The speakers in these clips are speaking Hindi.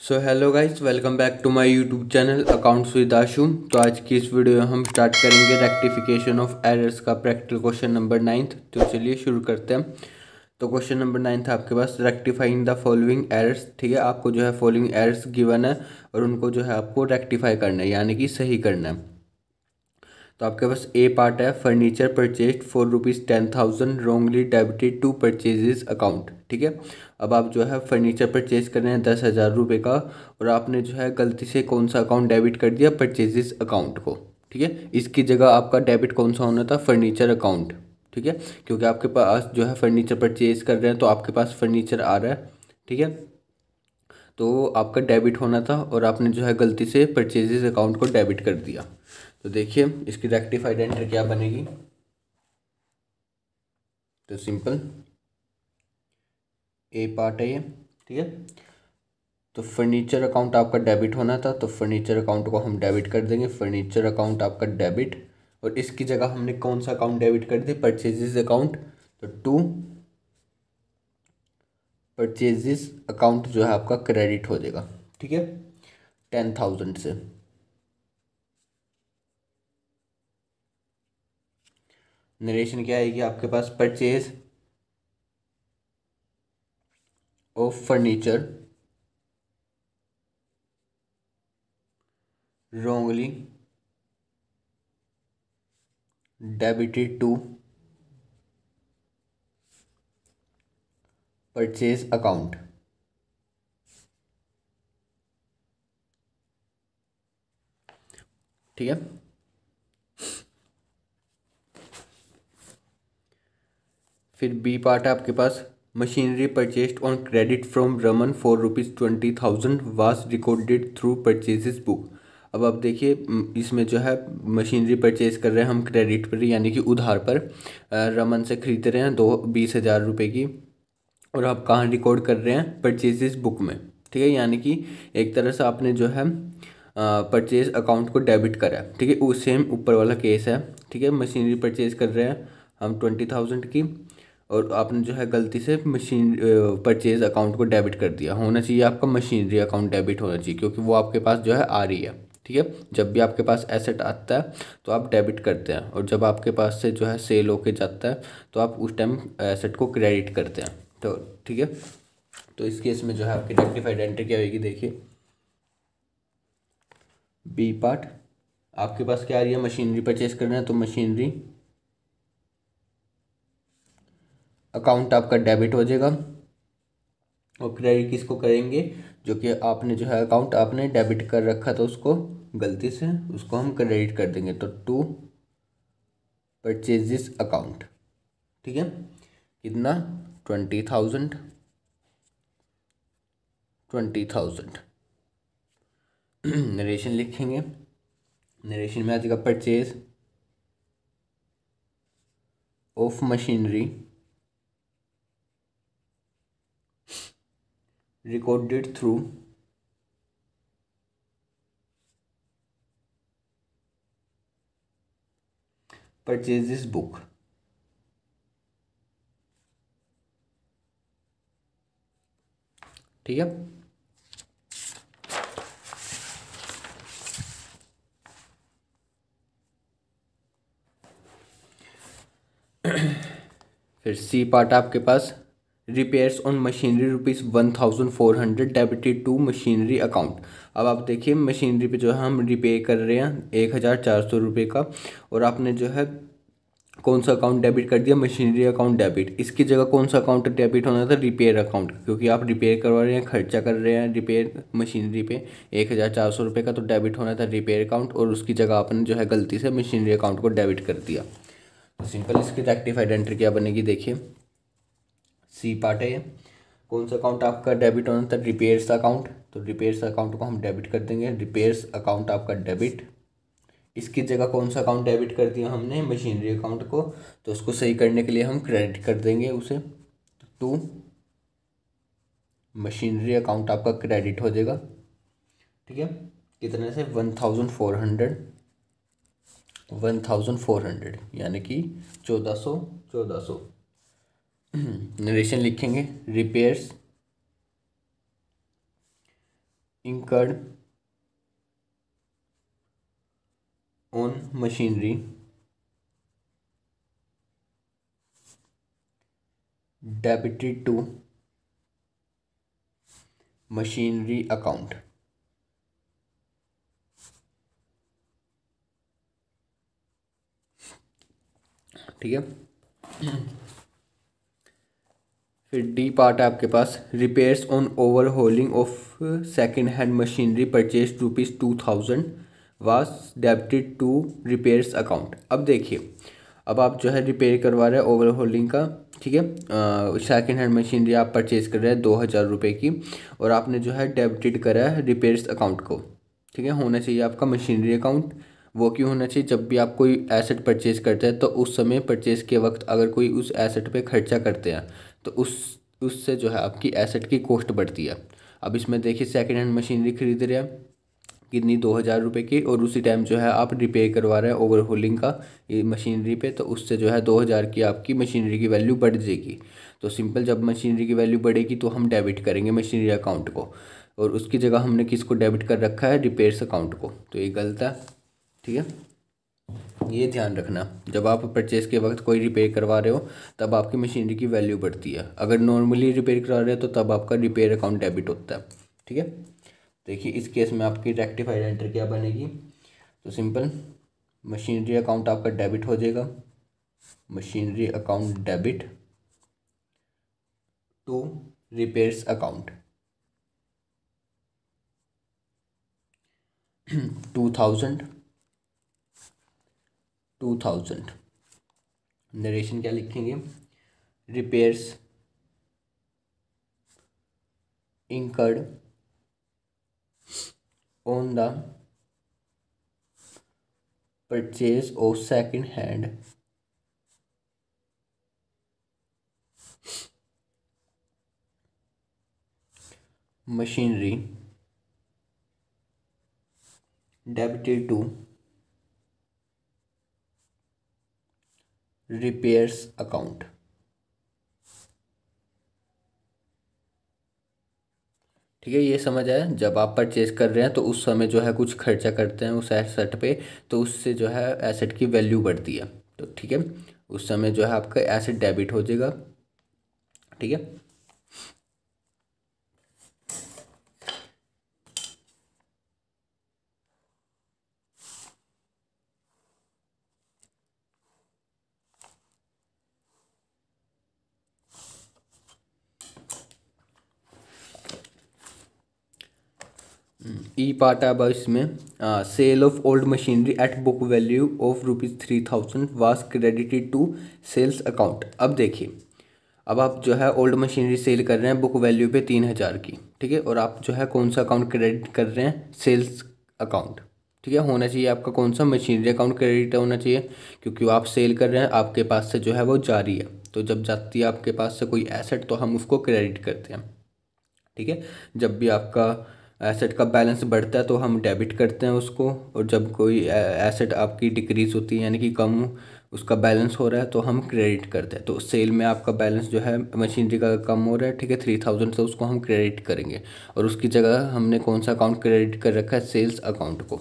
So hello guys, welcome back to my YouTube channel accounts with Ashu. तो आज की इस वीडियो में हम स्टार्ट करेंगे रेक्टिफिकेशन ऑफ एरर्स का प्रैक्टिकल क्वेश्चन नंबर 9। तो चलिए शुरू करते हैं। तो क्वेश्चन नंबर 9 था आपके पास, रेक्टिफाइंग द फॉलोइंग एरर्स। ठीक है, आपको जो है फॉलोइंग एरर्स गिवन है और उनको जो है आपको रेक्टिफाई करना है, यानी कि सही करना है। तो आपके पास ए पार्ट है, furniture purchase for ₹10,000 wrongly debited to purchases account. ठीक है, अब आप जो है फर्नीचर परचेज कर रहे हैं 10,000 रुपये का, और आपने जो है गलती से कौन सा अकाउंट डेबिट कर दिया, परचेजेस अकाउंट को। ठीक है, इसकी जगह आपका डेबिट कौन सा होना था, फर्नीचर अकाउंट। ठीक है, क्योंकि आपके पास जो है फर्नीचर परचेज कर रहे हैं तो आपके पास फर्नीचर आ रहा है। ठीक है, तो आपका डेबिट होना था और आपने जो है गलती से परचेजेस अकाउंट को डेबिट कर दिया। तो देखिए इसकी रेक्टिफाइड एंट्री क्या बनेगी। तो सिंपल ए पार्ट है ये। ठीक है, तो फर्नीचर अकाउंट आपका डेबिट होना था, तो फर्नीचर अकाउंट को हम डेबिट कर देंगे। फर्नीचर अकाउंट आपका डेबिट, और इसकी जगह हमने कौन सा अकाउंट डेबिट कर दिया, परचेजेस अकाउंट। तो टू परचेजेस अकाउंट जो है आपका क्रेडिट हो जाएगा। ठीक है, 10,000 से। नरेशन क्या आएगी आपके पास, purchase of furniture wrongly debited to purchase account। ठीक है, फिर बी पार्ट है आपके पास, machinery purchased on credit from Raman for ₹20,000 was recorded through purchases book. अब आप देखिए इसमें जो है मशीनरी परचेज कर रहे हैं हम क्रेडिट पर, यानी कि उधार पर। रमन से खरीद रहे हैं 20,000 रुपये की, और आप कहाँ रिकॉर्ड कर रहे हैं, परचेजेस बुक में। ठीक है, यानी कि एक तरह से आपने जो है परचेज अकाउंट को डेबिट करा है। ठीक है, वो सेम ऊपर वाला केस है। ठीक है, मशीनरी परचेज कर रहे हैं हम 20,000 की, और आपने जो है गलती से मशीन परचेज अकाउंट को डेबिट कर दिया। होना चाहिए आपका मशीनरी अकाउंट डेबिट होना चाहिए, क्योंकि वो आपके पास जो है आ रही है। ठीक है, जब भी आपके पास एसेट आता है तो आप डेबिट करते हैं, और जब आपके पास से जो है सेल होके जाता है तो आप उस टाइम एसेट को क्रेडिट करते हैं। तो ठीक है, तो इस केस में जो है आपकी रेक्टिफाइड एंट्री क्या होगी, देखिए बी पार्ट। आपके पास क्या आ रही है, मशीनरी परचेज करना है तो मशीनरी अकाउंट आपका डेबिट हो जाएगा, और क्रेडिट किसको करेंगे, जो कि आपने जो है अकाउंट आपने डेबिट कर रखा था उसको गलती से, उसको हम क्रेडिट कर देंगे। तो टू परचेजिस अकाउंट। ठीक है, कितना, 20,000। 20,000 नरेशन लिखेंगे। नरेशन में आ जाएगा purchase of machinery recorded through purchases book. ठीक है, फिर सी पार्ट आपके पास, repairs on machinery ₹1,400 debited to machinery account. अब आप देखिए मशीनरी पे जो है हम रिपेयर कर रहे हैं 1,400 रुपये का, और आपने जो है कौन सा अकाउंट डेबिट कर दिया, मशीनरी अकाउंट डेबिट। इसकी जगह कौन सा अकाउंट डेबिट होना था, रिपेयर अकाउंट, क्योंकि आप रिपेयर करवा रहे हैं, खर्चा कर रहे हैं रिपेयर मशीनरी पे 1,400 रुपये का, तो डेबिट होना था रिपेयर अकाउंट, और उसकी जगह आपने जो है गलती से मशीनरी अकाउंट को डेबिट कर दिया। तो सिंपल इसकी रेक्टिफाइड एंट्री क्या बनेगी, देखिए सी पार्ट है ये। कौन सा अकाउंट आपका डेबिट होना था, रिपेयर्स अकाउंट, तो रिपेयर्स अकाउंट को हम डेबिट कर देंगे। रिपेयर्स अकाउंट आपका डेबिट, इसकी जगह कौन सा अकाउंट डेबिट कर दिया हमने, मशीनरी अकाउंट को, तो उसको सही करने के लिए हम क्रेडिट कर देंगे उसे। टू मशीनरी अकाउंट आपका क्रेडिट हो जाएगा। ठीक है, कितने से, 1,400। 1,400 यानी कि 1,400। 1,400 नरेशन लिखेंगे, repairs incurred on machinery debited to machinery account। ठीक है। फिर डी पार्ट है आपके पास, repairs on overhauling of second hand machinery purchase ₹2000 was debited to repairs account. अब देखिए, अब आप जो है रिपेयर करवा रहे हैं ओवरहोलिंग का, ठीक है। सेकेंड हैंड मशीनरी आप परचेज कर रहे हैं 2000 रुपये की, और आपने जो है डेबिटेड करा है रिपेयर्स अकाउंट को, ठीक है। होना चाहिए आपका मशीनरी अकाउंट। वो क्यों होना चाहिए? जब भी आप कोई एसेट परचेज करते हैं तो उस समय परचेज के वक्त अगर कोई उस एसेट पे खर्चा करते हैं तो उससे जो है आपकी एसेट की कॉस्ट बढ़ती है। अब इसमें देखिए, सेकेंड हैंड मशीनरी खरीद रहे हैं कितनी, 2000 रुपये की, और उसी टाइम जो है आप रिपेयर करवा रहे हैं ओवरहोलिंग का ये मशीनरी पे, तो उससे जो है 2000 की आपकी मशीनरी की वैल्यू बढ़ जाएगी। तो सिंपल, जब मशीनरी की वैल्यू बढ़ेगी तो हम डेबिट करेंगे मशीनरी अकाउंट को, और उसकी जगह हमने किसको डेबिट कर रखा है? रिपेयर्स अकाउंट को। तो ये गलत है, ठीक है। ये ध्यान रखना, जब आप परचेज़ के वक्त कोई रिपेयर करवा रहे हो तब आपकी मशीनरी की वैल्यू बढ़ती है। अगर नॉर्मली रिपेयर करवा रहे हो तो तब आपका रिपेयर अकाउंट डेबिट होता है, ठीक है। देखिए, इस केस में आपकी रेक्टिफाइड एंट्री क्या बनेगी? तो सिंपल, मशीनरी अकाउंट आपका डेबिट हो जाएगा, machinery account debit to repairs account 2000। Narration क्या लिखेंगे? Repairs incurred on the purchase of second hand machinery debited to repairs account। ठीक है, ये समझ आया? जब आप परचेज कर रहे हैं तो उस समय जो है कुछ खर्चा करते हैं उस एसेट पे, तो उससे जो है एसेट की वैल्यू बढ़ती है। तो ठीक है, उस समय जो है आपका एसेट डेबिट हो जाएगा, ठीक है। ई पार्ट है अब इसमें, sale of old machinery at book value of ₹3000 was credited to sales account. अब देखिए, अब आप जो है ओल्ड मशीनरी सेल कर रहे हैं बुक वैल्यू पे 3000 की, ठीक है, और आप जो है कौन सा अकाउंट क्रेडिट कर रहे हैं? सेल्स अकाउंट, ठीक है। होना चाहिए आपका कौन सा? मशीनरी अकाउंट क्रेडिट होना चाहिए, क्योंकि आप सेल कर रहे हैं, आपके पास से जो है वो जारी है। तो जब जाती है आपके पास से कोई एसेट तो हम उसको क्रेडिट करते हैं, ठीक है। जब भी आपका एसेट का बैलेंस बढ़ता है तो हम डेबिट करते हैं उसको, और जब कोई एसेट आपकी डिक्रीज होती है यानी कि कम उसका बैलेंस हो रहा है तो हम क्रेडिट करते हैं। तो सेल में आपका बैलेंस जो है मशीनरी का कम हो रहा है, ठीक है, 3000 से, उसको हम क्रेडिट करेंगे, और उसकी जगह हमने कौन सा अकाउंट क्रेडिट कर रखा है? सेल्स अकाउंट को,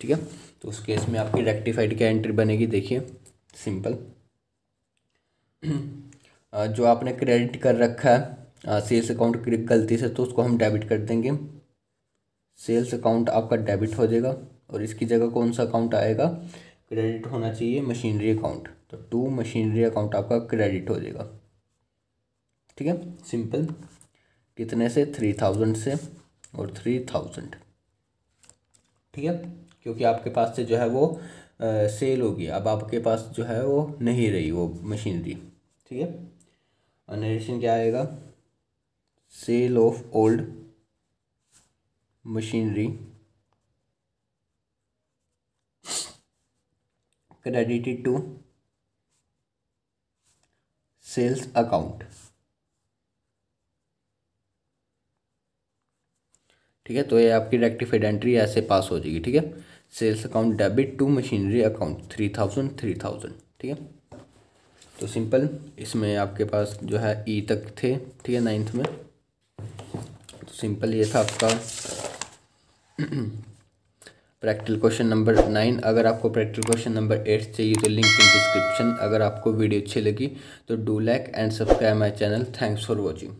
ठीक है। तो उस केस में आपकी रेक्टिफाइड क्या एंट्री बनेगी? देखिए सिंपल, जो आपने क्रेडिट कर रखा है सेल्स अकाउंट गलती से, तो उसको हम डेबिट कर देंगे। सेल्स अकाउंट आपका डेबिट हो जाएगा, और इसकी जगह कौन सा अकाउंट आएगा? क्रेडिट होना चाहिए मशीनरी अकाउंट, तो टू मशीनरी अकाउंट आपका क्रेडिट हो जाएगा, ठीक है। सिंपल, कितने से? 3000 से और 3000, ठीक है, क्योंकि आपके पास से जो है वो सेल होगी, अब आपके पास जो है वो नहीं रही वो मशीनरी, ठीक है। नरेशन क्या आएगा? Sale of old machinery credited to sales account, ठीक है। तो ये आपकी रेक्टिफाइड एंट्री ऐसे पास हो जाएगी, ठीक है। Sales account debit to machinery account 3000, ठीक है। तो सिंपल, इसमें आपके पास जो है ई तक थे, ठीक है, 9th में। तो सिंपल ये था आपका प्रैक्टिकल क्वेश्चन नंबर 9। अगर आपको प्रैक्टिकल क्वेश्चन नंबर 8 चाहिए तो लिंक इन डिस्क्रिप्शन। अगर आपको वीडियो अच्छी लगी तो do like and subscribe my channel. Thanks for watching.